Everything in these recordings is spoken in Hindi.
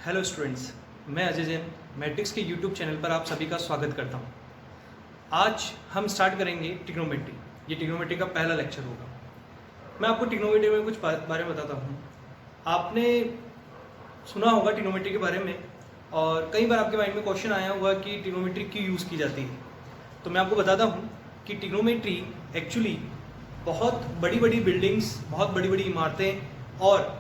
हेलो स्टूडेंट्स, मैं अजय जैन मैट्रिक्स के यूट्यूब चैनल पर आप सभी का स्वागत करता हूं। आज हम स्टार्ट करेंगे ट्रिग्नोमेट्री। ये ट्रिग्नोमेट्री का पहला लेक्चर होगा। मैं आपको ट्रिग्नोमेट्री में कुछ बारे में बताता हूं। आपने सुना होगा ट्रिग्नोमेट्री के बारे में और कई बार आपके माइंड में क्वेश्चन आया होगा कि ट्रिग्नोमेट्री क्यों यूज़ की जाती है। तो मैं आपको बताता हूँ कि ट्रिग्नोमेट्री एक्चुअली बहुत बड़ी बड़ी बिल्डिंग्स, बहुत बड़ी बड़ी इमारतें और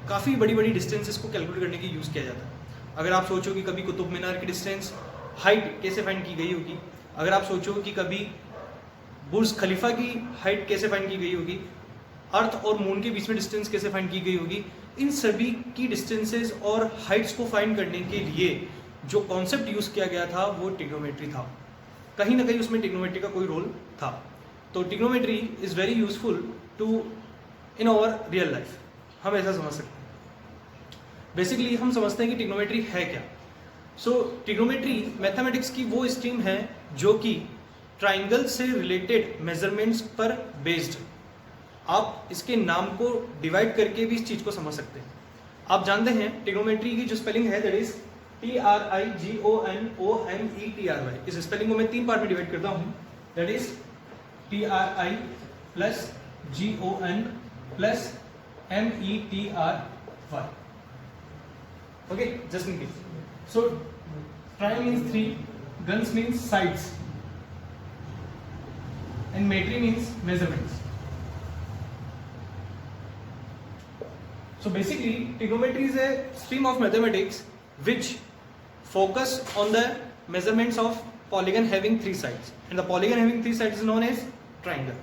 काफ़ी बड़ी बड़ी डिस्टेंसेस को कैलकुलेट करने के यूज़ किया जाता है। अगर आप सोचो कि कभी कुतुब मीनार की डिस्टेंस हाइट कैसे फाइंड की गई होगी, अगर आप सोचो कि कभी बुर्ज खलीफा की हाइट कैसे फाइंड की गई होगी, अर्थ और मून के बीच में डिस्टेंस कैसे फाइंड की गई होगी, इन सभी की डिस्टेंसेस और हाइट्स को फाइंड करने के लिए जो कॉन्सेप्ट यूज़ किया गया था वो ट्रिग्नोमेट्री था। कहीं ना कहीं उसमें ट्रिग्नोमेट्री का कोई रोल था। तो trigonometry is very useful to in our real life. हम ऐसा समझ सकते हैं। बेसिकली हम समझते हैं कि ट्रिग्नोमेट्री है क्या। ट्रिग्नोमेट्री मैथमेटिक्स की वो स्ट्रीम है जो कि ट्राइंगल से रिलेटेड मेजरमेंट्स पर बेस्ड। आप इसके नाम को डिवाइड करके भी इस चीज़ को समझ सकते हैं। आप जानते हैं ट्रिग्नोमेट्री की जो स्पेलिंग है दैट इज TRIGONOMETRY। इस स्पेलिंग को मैं 3 पार्ट में डिवाइड करता हूँ। That is TRI plus GON plus METRY। Okay, just in case. So, tri means 3, guns means sides, and metry means measurements. So basically, trigonometry is a stream of mathematics which focus on the measurements of polygon having 3 sides, and the polygon having 3 sides is known as triangle.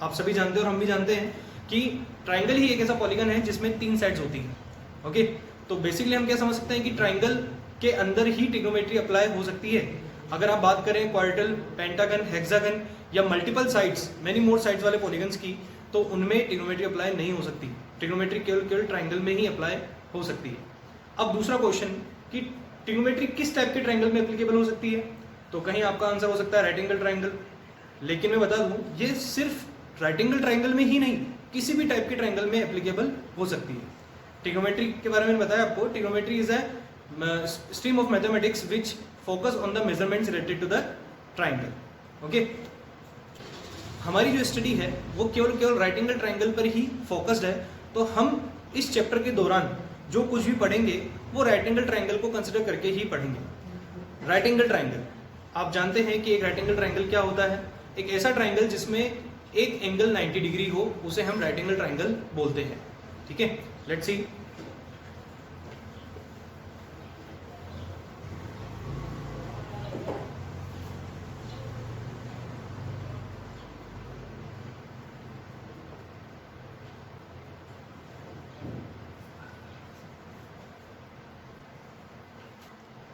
आप सभी जानते हैं और हम भी जानते हैं कि ट्राइंगल ही एक ऐसा पॉलीगन है जिसमें 3 साइड्स होती हैं। ओके, तो बेसिकली हम क्या समझ सकते हैं कि ट्राइंगल के अंदर ही ट्रिग्नोमेट्री अप्लाई हो सकती है। अगर आप बात करें क्वाड्रेटल, पेंटागन, हेक्सागन या multiple sides, many more sides वाले पॉलीगन्स की, तो उनमें ट्रिग्नोमेट्री अप्लाई नहीं हो सकती। ट्रिग्नोमेट्री केवल ट्राइंगल में ही अप्लाई हो सकती है। अब दूसरा क्वेश्चन कि ट्रिग्नोमेट्री किस टाइप के ट्राइंगल में एप्लीकेबल हो सकती है, तो कहीं आपका आंसर हो सकता है राइट एंगल ट्राइंगल। लेकिन मैं बता दूं, ये सिर्फ राइट एंगल ट्राइंगल में ही नहीं, किसी भी टाइप के ट्राइंगल में एप्लीकेबल हो सकती है। ट्रिग्नोमेट्री के बारे में बताया आपको, trigonometry is a stream of mathematics which focus on the measurements related to the triangle. Okay, हमारी जो स्टडी है वो केवल राइट एंगल ट्राइंगल पर ही फोकस्ड है। तो हम इस चैप्टर के दौरान जो कुछ भी पढ़ेंगे वो राइट एंगल ट्राइंगल को कंसिडर करके ही पढ़ेंगे। राइट एंगल ट्राइंगल, आप जानते हैं कि एक राइट एंगल ट्राइंगल क्या होता है। एक ऐसा ट्राइंगल जिसमें एक एंगल 90 डिग्री हो उसे हम राइट एंगल ट्राइंगल बोलते हैं। ठीक है, let's see.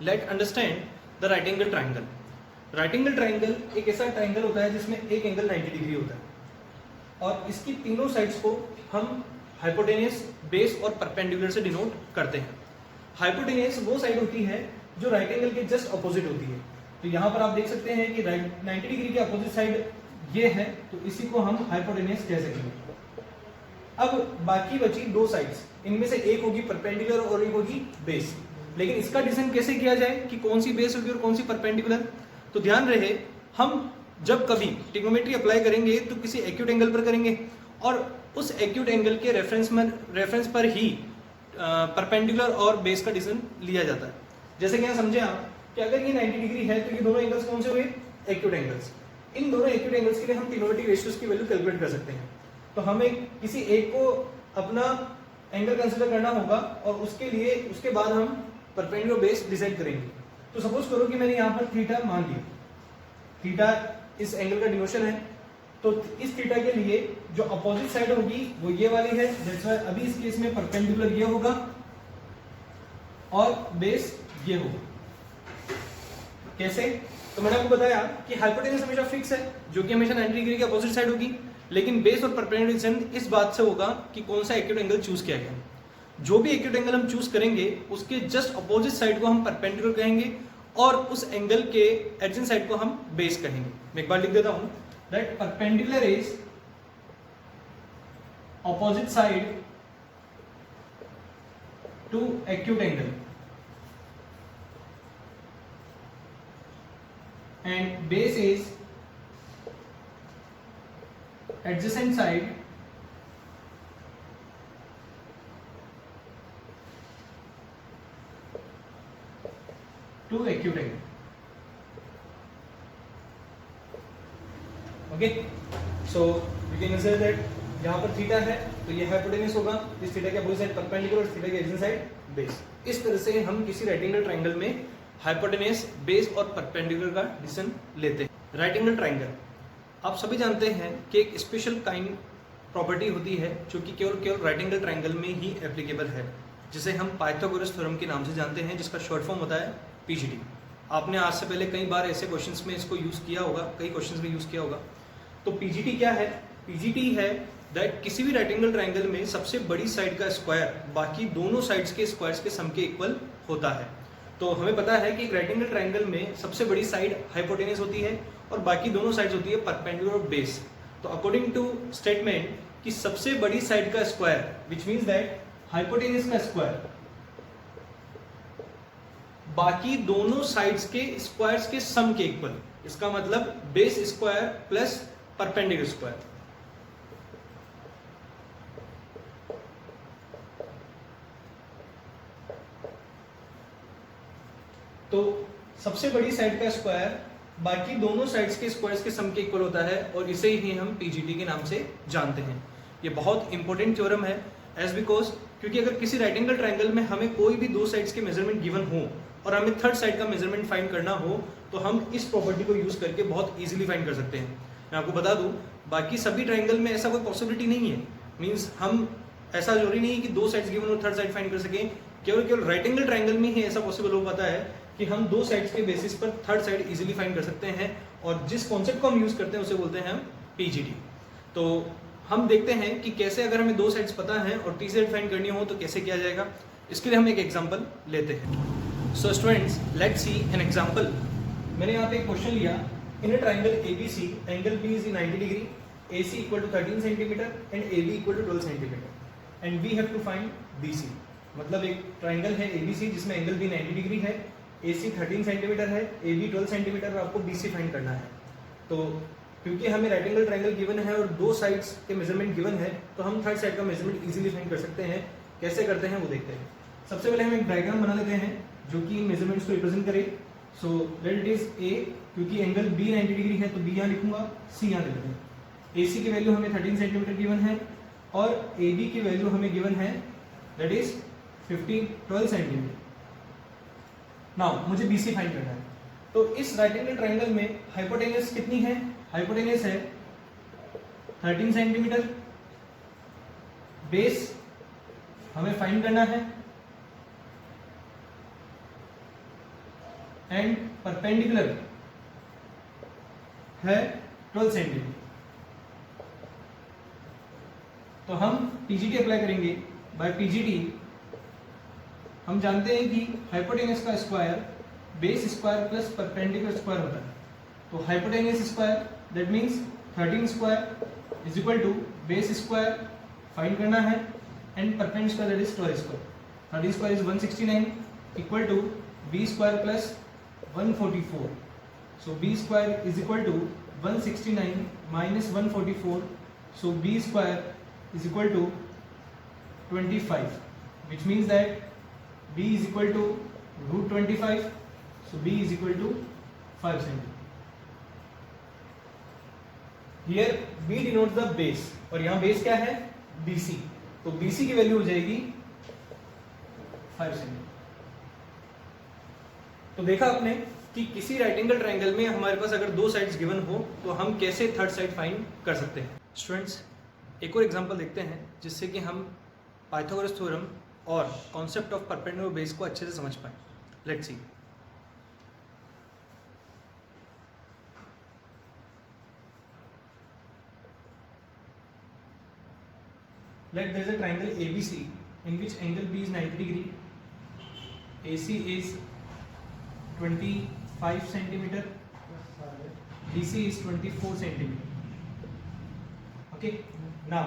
Let understand the right angle triangle. Right angle triangle एक ऐसा ट्राइंगल होता है जिसमें एक एंगल 90 डिग्री होता है और इसकी तीनों साइड्स को हम हाइपोटेनियस, बेस और परपेंडिकुलर से डिनोट करते हैं। हाइपोटेनियस वो साइड होती है जो राइट एंगल के जस्ट अपोजिट होती है। तो यहाँ पर आप देख सकते हैं कि 90 डिग्री के अपोजिट साइड ये है, तो इसी को हम हाइपोटेनियस कह सकेंगे। अब बाकी बची 2 साइड्स, इनमें से एक होगी परपेंडिकुलर और एक होगी बेस। लेकिन इसका डिसीजन कैसे किया जाए कि कौन सी बेस होगी और कौन सी परपेंडिकुलर, तो ध्यान रहे हम जब कभी ट्रिग्नोमेट्री अप्लाई करेंगे तो किसी एक्यूट एंगल पर करेंगे और उस एक्यूट एंगल के रेफरेंस पर ही परपेंडिकुलर और बेस का डिसीजन लिया जाता है। जैसे कि यहाँ समझे आप कि अगर ये 90 डिग्री है तो ये दोनों एंगल्स कौन से हुए, एक्यूट एंगल्स। इन दोनों एक्यूट एंगल्स के लिए हम ट्रिग्नोमेट्रिक रेशियोज की वैल्यू कैलकुलेट कर सकते हैं। तो हमें किसी एक को अपना एंगल कंसिडर करना होगा और उसके लिए उसके बाद हम परपेंडिकुलर बेस डिसाइड करेंगे। तो सपोज करो कि मैंने यहाँ पर थीटा मान लिया, थीटा इस एंगल का डिनोशन है। तो इस थीटा के लिए जो अपोजिट साइड होगी वो ये वाली है, दैट्स व्हाई अभी इस केस में परपेंडिकुलर ये होगा और बेस ये होगा। कैसे, तो मैंने आपको बताया कि हाइपोटेनस हमेशा फिक्स है जो कि हमेशा 90 डिग्री के अपोजिट साइड होगी, लेकिन बेस और परपेंडिकुलर इस बात से होगा कि कौन सा एक्यूट एंगल चूज किया गया। जो भी एक्यूट एंगल हम चूज करेंगे उसके जस्ट अपोजिट साइड को हम परपेंडिकुलर कहेंगे और उस एंगल के एडजेंट साइड को हम बेस कहेंगे। मैं एक बार लिख देता हूं, that perpendicular is opposite side two acute angle and base is adjacent side to acute angle. Okay, so we can consider that यहाँ पर थीटा है तो ये हाइपोटेन्यूज होगा, इस थीटा के अपोजिट साइड परपेंडिकुलर और थीटा के एडजेसेंट साइड बेस। इस तरह से हम किसी राइट एंगल ट्रायंगल में हाइपोटेन्यूज, बेस और परपेंडिकुलर का डिसीजन लेते हैं। राइट एंगल ट्रायंगल आप सभी जानते हैं कि एक स्पेशल काइंड प्रॉपर्टी होती है जो कि केवल राइट एंगल ट्रायंगल में ही एप्लीकेबल है, जिसे हम पाइथागोरस थ्योरम के नाम से जानते हैं, जिसका शॉर्ट फॉर्म होता है पीजीटी। आपने आज से पहले कई बार ऐसे क्वेश्चंस में इसको यूज किया होगा, कई क्वेश्चंस में यूज किया होगा। तो पीजीटी क्या है? पीजीटी है दैट किसी भी राइट एंगल ट्रायंगल में सबसे बड़ी साइड का स्क्वायर बाकी दोनों साइड्स के स्क्वायर्स के सम के इक्वल होता है। तो हमें पता है कि एक राइट एंगल ट्रायंगल में सबसे बड़ी साइड हाइपोटेन्यूज होती है और बाकी दोनों साइड्स होती है परपेंडिकुलर और बेस। तो अकॉर्डिंग टू स्टेटमेंट कि सबसे बड़ी साइड का square which means that hypotenuse का स्क्वायर बाकी दोनों साइड्स के स्क्वायर्स के सम के इक्वल, इसका मतलब base square plus perpendicular square. तो सबसे बड़ी साइड का स्क्वायर बाकी दोनों साइड्स के स्क्वायर्स के सम के इक्वल होता है और इसे ही हम पीजीटी के नाम से जानते हैं। ये बहुत इंपॉर्टेंट थ्योरम है एज बिकॉज क्योंकि अगर किसी राइट एंगल ट्रायंगल में हमें कोई भी दो साइड्स के मेजरमेंट गिवन हो और हमें थर्ड साइड का मेजरमेंट फाइंड करना हो तो हम इस प्रॉपर्टी को यूज करके बहुत इजीली फाइंड कर सकते हैं। मैं आपको बता दूं, बाकी सभी ट्रायंगल में ऐसा कोई पॉसिबिलिटी नहीं है। मींस हम ऐसा जरूरी नहीं है कि दो साइड्स गिवन और थर्ड साइड फाइंड कर सकें। केवल राइट एंगल ट्रायंगल में ही ऐसा पॉसिबल हो पाता है कि हम दो साइड्स के बेसिस पर थर्ड साइड इजीली फाइंड कर सकते हैं और जिस कॉन्सेप्ट को हम यूज करते हैं उसे बोलते हैं हम पीजीटी। तो हम देखते हैं कि कैसे अगर हमें दो साइड्स पता है और तीसरी साइड फाइंड करनी हो तो कैसे किया जाएगा। इसके लिए हम एक एग्जांपल लेते हैं। So students, let's see an example. मैंने यहाँ पे एक क्वेश्चन लिया, in a triangle ABC angle B is 90 degree, AC equal to 13 centimeter and AB equal to 12 centimeter and we have to find BC। मतलब एक ट्रायंगल है ABC जिसमें एंगल B 90 डिग्री है, AC 13 सेंटीमीटर है, AB 12 सेंटीमीटर और आपको BC फाइंड करना है। तो क्योंकि हमें राइट एंगल ट्रायंगल गिवन है और दो साइड्स के मेजरमेंट गिवन है तो हम थर्ड साइड का मेजरमेंट इजीली फाइंड कर सकते हैं। कैसे करते हैं वो देखते हैं। सबसे पहले हम एक डायग्राम बना लेते हैं जो कि मेजरमेंट्स को रिप्रेजेंट करे। So let it is A, क्योंकि एंगल B 90 डिग्री है तो B यहाँ लिखूंगा, C यहाँ लिख दें। AC की वैल्यू हमें 13 सेंटीमीटर गिवन है और AB की वैल्यू हमें गिवन है दैट इज 12 सेंटीमीटर। नाउ मुझे BC फाइंड करना है। तो इस राइट एंगल ट्रायंगल में हाइपोटेन्यूज कितनी है? हाइपोटेन्यूज है 13 सेंटीमीटर, बेस हमें फाइंड करना है एंड परपेंडिकुलर है 12 सेंटीमीटर। तो हम पीजीटी अप्लाई करेंगे। बाय पीजीटी हम जानते हैं कि हाइपोटेन्यूज का square base square plus perpendicular square होता है। तो hypotenuse square that means 13 square is equal to base square find करना है and perpendicular square that is 12 square. 13 square is 169 equal to b square plus 144। So b square is equal to 169 minus 144. So b square is equal to 25, which means that b is equal to root 25. So b is equal to 5 centimeter. Here b denotes the base और यहाँ base क्या है? BC। तो BC की वैल्यू हो जाएगी 5 सेंटीमीटर। तो देखा आपने कि किसी राइट एंगल ट्रायंगल में हमारे पास अगर दो साइड्स गिवन हो तो हम कैसे थर्ड साइड फाइंड कर सकते हैं। स्टूडेंट्स, एक और एग्जांपल देखते हैं जिससे कि हम पाइथागोरस थ्योरम और कॉन्सेप्ट ऑफ परपेंडिकुलर बेस को अच्छे से समझ पाएं। Let's see. Let there is a triangle ABC in which angle B is 90 degree, AC is 25 centimeter, BC is 24 centimeter. Okay, now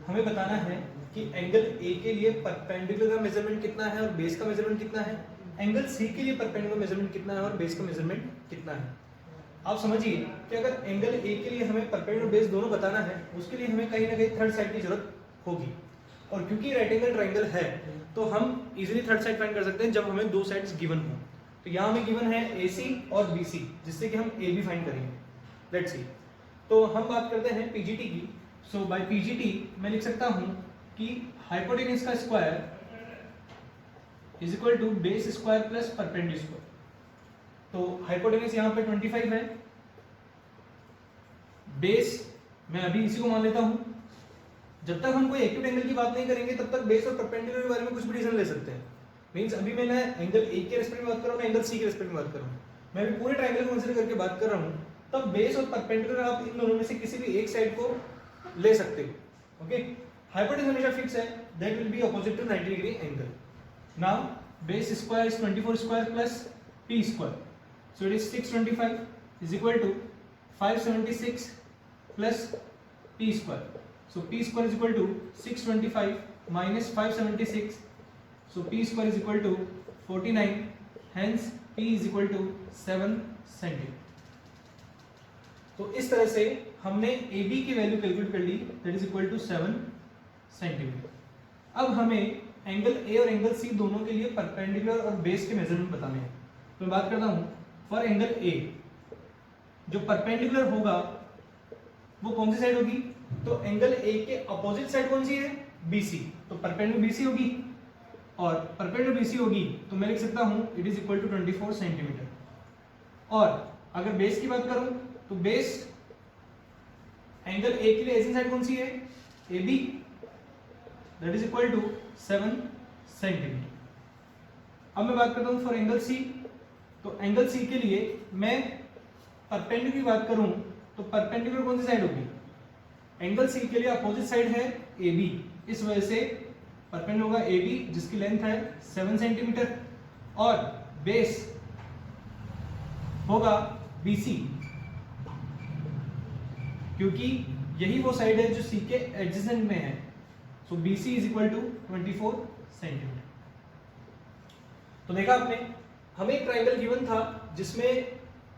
हमें बताना है कि एंगल ए के लिए परपेंडिकुलर का मेजरमेंट कितना है और बेस का मेजरमेंट कितना है, एंगल सी के लिए परपेंडिकुलर मेजरमेंट कितना है और बेस का मेजरमेंट कितना है। आप समझिए कि अगर एंगल ए के लिए हमें परपेंडिकुलर बेस दोनों बताना है, उसके लिए हमें कहीं ना कहीं थर्ड साइड की जरूरत होगी, और क्योंकि राइट एंगल ट्रायंगल है तो हम इजीली थर्ड साइड फाइंड कर सकते हैं जब हमें दो साइड्स गिवन हो। तो यहाँ हमें गिवन है AC और BC, जिससे कि हम AB फाइंड करेंगे। लेट्स सी, तो हम बात करते हैं PGT की। सो बाय PGT मैं लिख सकता हूँ कि हाइपोटेन्यूज का square is equal to base square plus perpendicular square. तो हाइपोटेन्यूज यहाँ पे 25 है, बेस मैं अभी इसी को मान लेता हूँ। जब तक हम कोई एक्यूट एंगल की बात नहीं करेंगे तब तक बेस और परपेंडिकुलर के बारे में कुछ भी डिसीजन ले सकते हैं। मींस अभी मैं ना एंगल ए के रेस्पेक्ट में बात कर रहा हूँ, ना एंगल सी के रेस्पेक्ट में बात कर रहा हूँ, मैं अभी पूरे ट्रायंगल को कंसीडर करके बात कर रहा हूँ। तब बेस और परपेंडिकुलर आप इन दोनों में से किसी भी एक साइड को ले सकते हो। ओके, हाइपोटेन्यूज हमेशा फिक्स है, that will be opposite to 90 degree angle. Now base square is 24 square plus p square, so it is 625 is equal to 576 plus p square. So p square is equal to 625 minus 576. So p square is equal to 49. Hence p is equal to 7 centimeter. तो इस तरह से हमने AB की वैल्यू कैलकुलेट कर ली, that is equal to 7 centimetre. अब हमें एंगल A और एंगल C दोनों के लिए परपेंडिकुलर और बेस के मेजरमेंट बताने हैं। तो मैं बात करता हूँ फॉर एंगल A, जो परपेंडिकुलर होगा वो कौन सी साइड होगी? तो एंगल ए के अपोजिट साइड कौन सी है? BC। तो परपेंडिकुलर BC होगी, और परपेंडिकुलर BC होगी तो मैं लिख सकता हूं it is equal to 24 centimetre. और अगर बेस की बात करूं तो बेस एंगल ए के लिए ऐसी साइड कौन सी है? AB, that is equal to 7 centimetre. अब मैं बात करता हूं फॉर एंगल C। तो एंगल C के लिए मैं परपेंडिकुलर की बात करूं तो परपेंडिकुलर कौन सी साइड होगी? एंगल C के लिए अपोजिट साइड है AB, इस वजह से परपेंडिकुलर होगा AB जिसकी लेंथ है 7 सेंटीमीटर, और बेस होगा BC, क्योंकि यही वो साइड है जो C के एडजेसेंट में है। So BC is equal to 24 centimetre. तो देखा आपने, हमें एक ट्रायंगल गिवन था जिसमें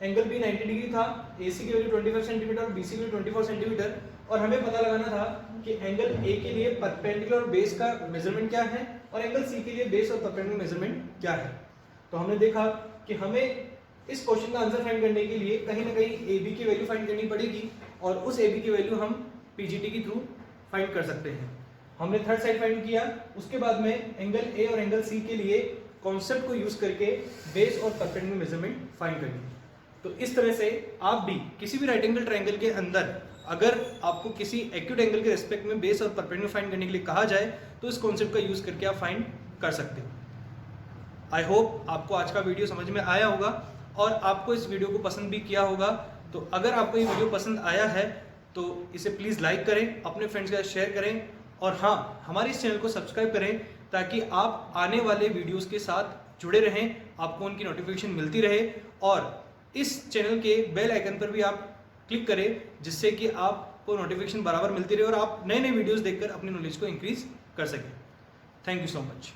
एंगल B 90 डिग्री था, AC की वैल्यू 25 सेंटीमीटर और BC की वैल्यू 24 सेंटीमीटर, और हमें पता लगाना था कि एंगल A के लिए परपेंडिकुलर और बेस का मेजरमेंट क्या है और एंगल C के लिए बेस और परपेंडिकुलर मेजरमेंट क्या है। तो हमने देखा कि हमें इस क्वेश्चन का आंसर फाइंड करने के लिए कहीं ना कहीं AB की वैल्यू फाइंड करनी पड़ेगी, और उस AB की वैल्यू हम PGT के थ्रू फाइंड कर सकते हैं। हमने थर्ड साइड फाइंड किया, उसके बाद में एंगल A और एंगल C के लिए कॉन्सेप्ट को यूज करके बेस और परपेंडिकुलर मेजरमेंट फाइंड करेंगे। तो इस तरह से आप भी किसी भी राइट एंगल ट्रायंगल के अंदर अगर आपको किसी एक्यूट एंगल के रिस्पेक्ट में बेस और परपेंडिकुलर फाइंड करने के लिए कहा जाए तो इस कॉन्सेप्ट का यूज करके आप फाइंड कर सकते हो। आई होप आपको आज का वीडियो समझ में आया होगा और आपको इस वीडियो को पसंद भी किया होगा। तो अगर आपको ये वीडियो पसंद आया है तो इसे प्लीज़ लाइक करें, अपने फ्रेंड्स के साथ शेयर करें, और हाँ, हमारे इस चैनल को सब्सक्राइब करें ताकि आप आने वाले वीडियोस के साथ जुड़े रहें, आपको उनकी नोटिफिकेशन मिलती रहे, और इस चैनल के बेल आइकन पर भी आप क्लिक करें जिससे कि आपको नोटिफिकेशन बराबर मिलती रहे और आप नए नए वीडियोस देखकर अपनी नॉलेज को इंक्रीज कर सकें। Thank you so much.